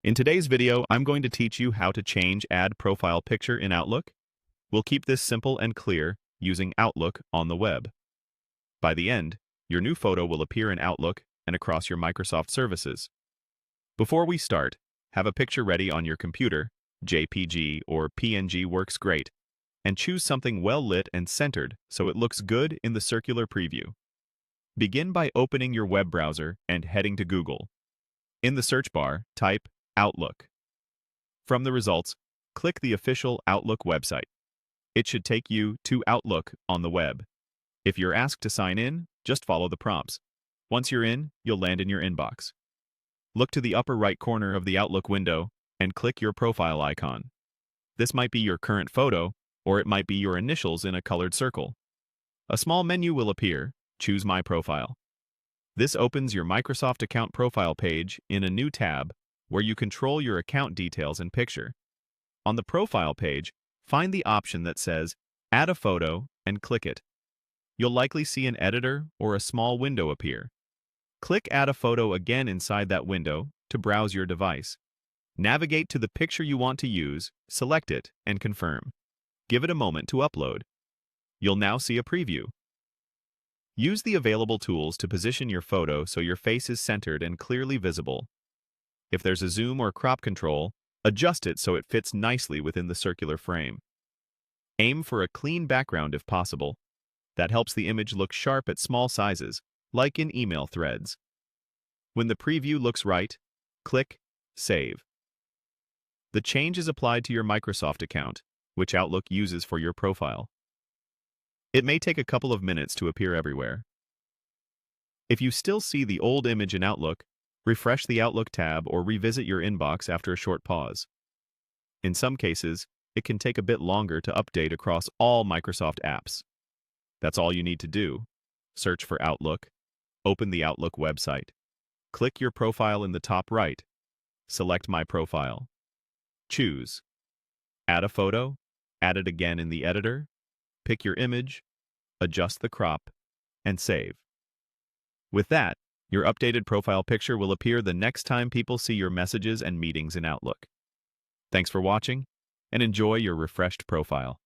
In today's video, I'm going to teach you how to change Add Profile Picture in Outlook. We'll keep this simple and clear using Outlook on the web. By the end, your new photo will appear in Outlook and across your Microsoft services. Before we start, have a picture ready on your computer. JPG or PNG works great, and choose something well lit and centered so it looks good in the circular preview. Begin by opening your web browser and heading to Google. In the search bar, type Outlook. From the results, click the official Outlook website. It should take you to Outlook on the web. If you're asked to sign in, just follow the prompts. Once you're in, you'll land in your inbox. Look to the upper right corner of the Outlook window and click your profile icon. This might be your current photo, or it might be your initials in a colored circle. A small menu will appear. Choose My Profile. This opens your Microsoft account profile page in a new tab where you control your account details and picture. On the profile page, find the option that says Add a Photo and click it. You'll likely see an editor or a small window appear. Click Add a Photo again inside that window to browse your device. Navigate to the picture you want to use, select it, and confirm. Give it a moment to upload. You'll now see a preview. Use the available tools to position your photo so your face is centered and clearly visible. If there's a zoom or crop control, adjust it so it fits nicely within the circular frame. Aim for a clean background if possible. That helps the image look sharp at small sizes, like in email threads. When the preview looks right, click Save. The change is applied to your Microsoft account, which Outlook uses for your profile. It may take a couple of minutes to appear everywhere. If you still see the old image in Outlook, refresh the Outlook tab or revisit your inbox after a short pause. In some cases, it can take a bit longer to update across all Microsoft apps. That's all you need to do. Search for Outlook, open the Outlook website. Click your profile in the top right. Select My Profile. Choose. Add a photo, add it again in the editor, pick your image, adjust the crop, and save. With that, your updated profile picture will appear the next time people see your messages and meetings in Outlook. Thanks for watching, and enjoy your refreshed profile.